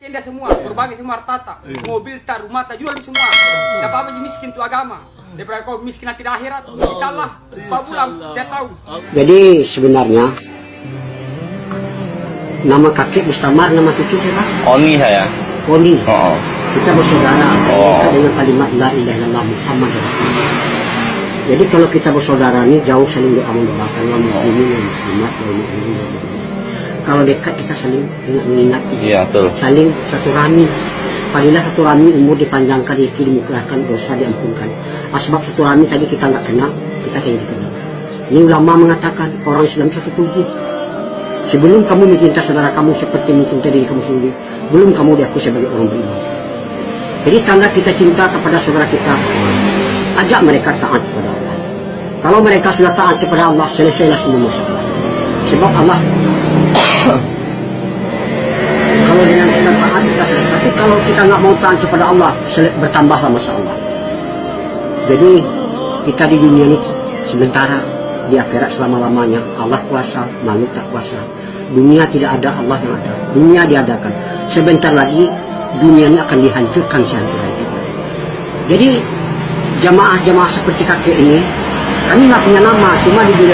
Tenda semua, berbagai semua harta, mobil, tak rumah, tak jual semua. Tidak apa-apa miskin itu agama. Daripada kau miskin nanti di akhirat, insyaallah, Pak Bulam, dia tahu. Jadi sebenarnya nama kakek Mustamar, nama cucu siapa? Oni saya. Oni. Oh. Kita bersaudara dengan kalimat La ilaha illallah Muhammad Rasulullah. Jadi kalau kita bersaudara ini jauh saling doa mendoakan wa muslimin wa muslimat wa mu'minin wa mu'minat. Kalau dekat kita saling mengingat, Iya, betul. saling satu rami. Padilah satu rami umur dipanjangkan, rezeki dimurahkan, dosa diampunkan. Asbab satu rami tadi kita nggak kenal, kita kayaknya dikenal. Ini ulama mengatakan orang Islam satu tubuh. Sebelum kamu mencinta saudara kamu seperti mencintai diri kamu sendiri, belum kamu diakui sebagai orang beriman. Jadi tanda kita cinta kepada saudara kita, ajak mereka taat kepada Allah. Kalau mereka sudah taat kepada Allah, selesailah semua masalah. Sebab Allah kalau dengan kita taat kita selesai. Tapi kalau kita nggak mau taat kepada Allah, bertambahlah masalah. Jadi kita di dunia ini sementara, di akhirat selama-lamanya. Allah kuasa, makhluk tak kuasa. Dunia tidak ada, Allah yang ada. Dunia diadakan. Sebentar lagi dunia ini akan dihancurkan sehancur-hancurnya. Jadi jamaah-jamaah seperti kakek ini, kami nggak punya nama, cuma di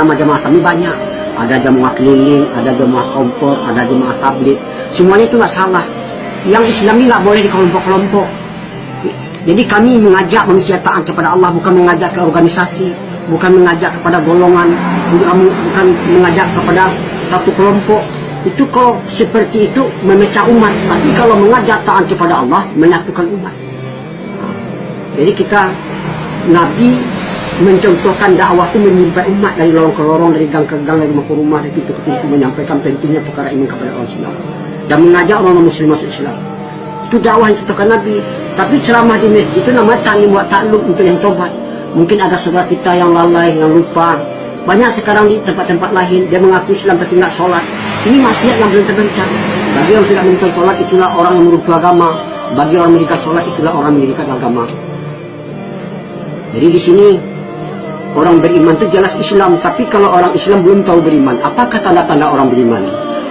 nama jamaah kami banyak. Ada jamaah keliling, ada jamaah kompor, ada jamaah tablik. Semuanya itu nggak salah. Yang Islam ini nggak boleh di kelompok-kelompok. Jadi kami mengajak manusia taat kepada Allah, bukan mengajak ke organisasi, bukan mengajak kepada golongan, bukan mengajak kepada satu kelompok. Itu kalau seperti itu memecah umat. Tapi kalau mengajak taat kepada Allah, menyatukan umat. Jadi kita, Nabi mencontohkan dakwah itu menyimpan umat dari lorong ke lorong, dari gang ke gang, dari rumah ke rumah, dari pintu ke pintu, menyampaikan pentingnya perkara ini kepada orang Islam dan mengajak orang muslim masuk Islam. Itu dakwah yang dicontohkan Nabi. Tapi ceramah di masjid itu namanya ta'lim wa ta'lum, untuk yang tobat. Mungkin ada saudara kita yang lalai, yang lupa. Banyak sekarang di tempat-tempat lain dia mengaku Islam tapi nggak sholat. Ini maksiat yang belum terbencang. Bagi yang tidak mendirikan sholat, itulah orang yang merubah agama. Bagi orang mendirikan sholat, itulah orang mendirikan agama. Jadi di sini orang beriman itu jelas Islam. Tapi kalau orang Islam belum tahu beriman, apakah tanda-tanda orang beriman?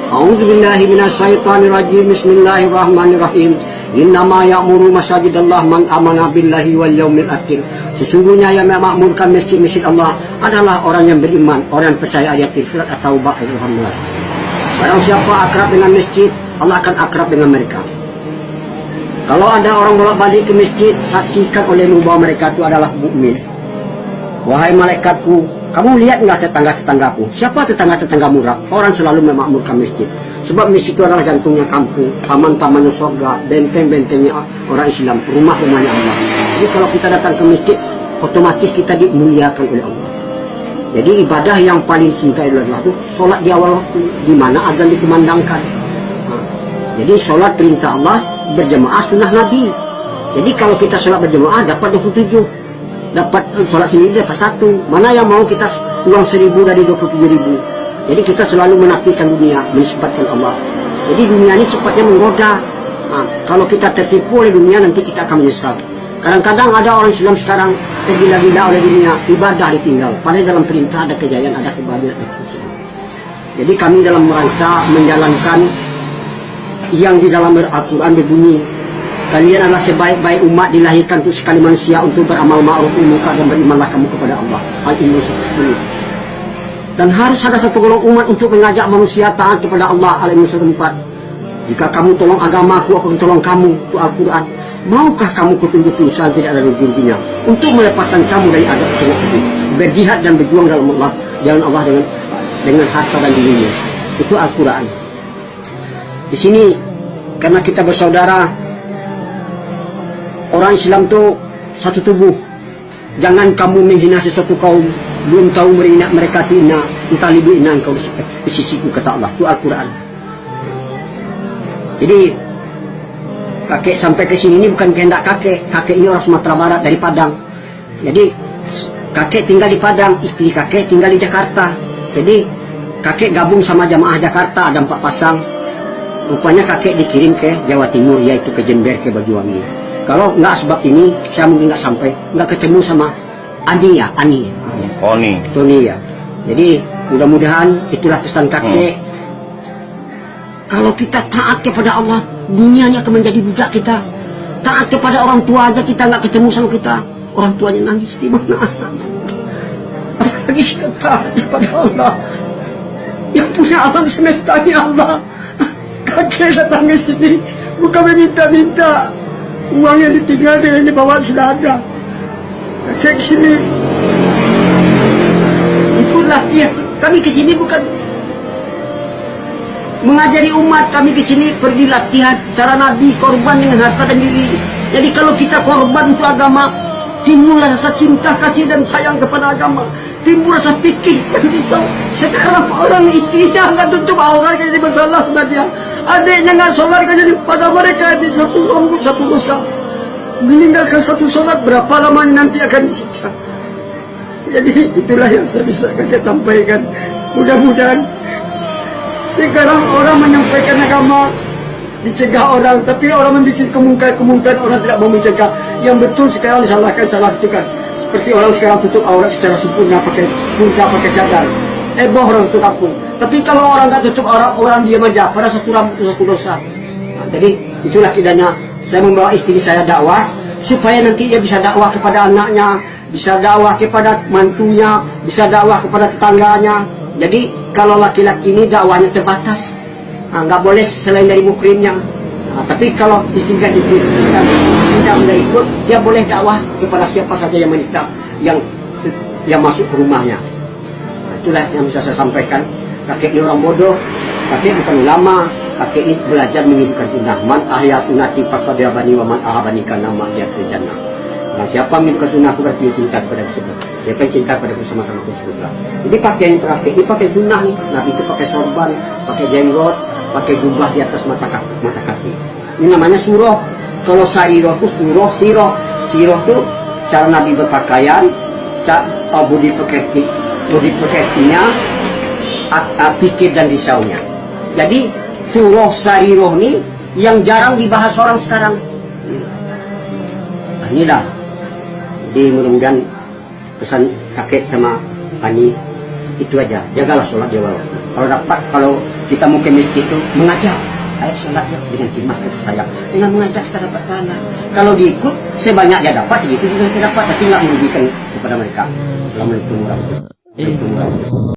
A'udzubillahi minasyaitonirrajim. Bismillahirrahmanirrahim. Innama ya'muru masajidallah man amana billahi wal yaumil akhir. Sesungguhnya yang memakmurkan masjid-masjid Allah adalah orang yang beriman, orang yang percaya ayat surat At-Taubah ayat 18. Barang siapa akrab dengan masjid, Allah akan akrab dengan mereka. Kalau ada orang bolak-balik ke masjid, saksikan olehmu bahwa mereka itu adalah mukmin. Wahai malaikatku, kamu lihat nggak tetangga-tetanggaku? Siapa tetangga-tetangga murah? Orang selalu memakmurkan masjid. Sebab masjid itu adalah jantungnya kampung, taman-tamannya surga, benteng-bentengnya orang Islam, rumah-rumahnya Allah. Jadi kalau kita datang ke masjid, otomatis kita dimuliakan oleh Allah. Jadi ibadah yang paling cinta adalah itu sholat di awal waktu, di mana azan dikumandangkan. Jadi sholat perintah Allah, berjemaah sunnah Nabi. Jadi kalau kita sholat berjemaah dapat 27, dapat sholat sendiri dapat 1. Mana yang mau kita uang 1000 dari 27.000? Jadi kita selalu menafikan dunia, mensifatkan Allah. Jadi dunia ini sifatnya menggoda. Kalau kita tertipu oleh dunia, nanti kita akan menyesal. Kadang-kadang ada orang Islam sekarang tergila-gila oleh dunia, ibadah ditinggal. Padahal dalam perintah ada kejayaan, ada kebahagiaan, ada kesusahan. Jadi kami dalam rangka menjalankan yang di dalam Al-Quran berbunyi, kalian adalah sebaik-baik umat dilahirkan untuk sekali manusia untuk beramal ma'ruf munkar dan berimanlah kamu kepada Allah. Al-Imran 10. Dan harus ada satu golongan umat untuk mengajak manusia taat kepada Allah. Al-Imran 4. Jika kamu tolong agamaku, aku akan tolong kamu. Itu Al-Quran. Maukah kamu kutunjuki usaha tidak ada rugi-ruginya untuk melepaskan kamu dari azab sangat pedih, berjihad dan berjuang dalam Allah, jalan Allah dengan harta dan dirinya. Itu Al-Quran. Di sini karena kita bersaudara, orang Islam itu satu tubuh. Jangan kamu menghina sesuatu kaum, belum tahu mereka itu ina, entah lebih ina engkau di sisiku, kata Allah. Itu Al-Quran. Jadi kakek sampai ke sini ini bukan kehendak kakek. Kakek ini orang Sumatera Barat dari Padang. Jadi kakek tinggal di Padang, istri kakek tinggal di Jakarta. Jadi kakek gabung sama jamaah Jakarta, ada 4 pasang. Rupanya kakek dikirim ke Jawa Timur, yaitu ke Jember, ke Banyuwangi. Kalau nggak sebab ini, saya mungkin nggak sampai, nggak ketemu sama Ani ya. Tony ya. Jadi mudah-mudahan itulah pesan kakek. Kalau kita taat kepada Allah, dunianya akan menjadi budak kita. Taat kepada orang tua aja kita nggak ketemu sama kita, orang tuanya nangis di mana? Apalagi kita taat kepada Allah. Yang punya alam semesta ini Allah. Kakek datang ke sini bukan meminta-minta. Uang yang ditinggal dengan dibawa sudah ada. Kakek ke sini. Itulah dia. Kami ke sini bukan mengajari umat, kami ke sini pergi latihan cara Nabi korban dengan harta dan diri. Jadi kalau kita korban untuk agama, timbul rasa cinta, kasih dan sayang kepada agama, timbul rasa pikir dan risau. Sekarang orang istrinya nggak tutup aurat jadi masalah sudah dia, adiknya nggak sholat jadi pada mereka di satu rambut satu dosa, meninggalkan satu sholat berapa lamanya nanti akan disiksa. Jadi itulah yang saya bisa kakek sampaikan. Mudah-mudahan sekarang orang menyampaikan agama dicegah orang, tapi orang membuat kemungkaran orang tidak mau mencegah. Yang betul sekarang disalahkan, salah itu kan. Seperti orang sekarang tutup aurat secara sempurna pakai punca, pakai cadar. Boh orang tutup kampung. Tapi kalau orang tak tutup aurat, orang diam aja. Pada satu rambut itu satu dosa. Nah, jadi itulah kidanya. Saya membawa istri saya dakwah supaya nanti dia bisa dakwah kepada anaknya, bisa dakwah kepada mantunya, bisa dakwah kepada tetangganya. Jadi kalau laki-laki ini dakwahnya terbatas, nggak boleh selain dari mukrimnya. Tapi kalau istiqat itu tidak boleh ikut, dia boleh dakwah kepada siapa saja yang menikah, yang masuk ke rumahnya. Itulah yang bisa saya sampaikan. Kakek ini orang bodoh, kakek bukan ulama, kakek ini belajar menghidupkan sunnah. Man ahya sunnati faqad yabani wa man ahabani kana ma jannah. Nah, siapa menghidupkan sunnah berarti cinta kepada Rasulullah. Siapa yang cinta pada bersama-sama Rasulullah. Jadi pakaian yang terakhir ini pakai sunnah nih. Nabi itu pakai sorban, pakai jenggot, pakai jubah di atas mata kaki. Ini namanya surah. Kalau sariroh itu surah, siroh. Siroh itu cara Nabi berpakaian, budi pekertinya, pikir dan risaunya. Jadi surah sariroh ini yang jarang dibahas orang sekarang. Nah, inilah. Jadi mudah-mudahan pesan kakek sama Ani itu aja, jagalah sholat di awal. Kalau dapat, kalau kita mau ke masjid itu mengajar, ayo sholatnya dengan timah kasih sayang, dengan mengajar kita dapat pahala. Kalau diikut sebanyak dia dapat segitu juga kita dapat, tapi nggak merugikan kepada mereka. Assalamualaikum warahmatullahi wabarakatuh.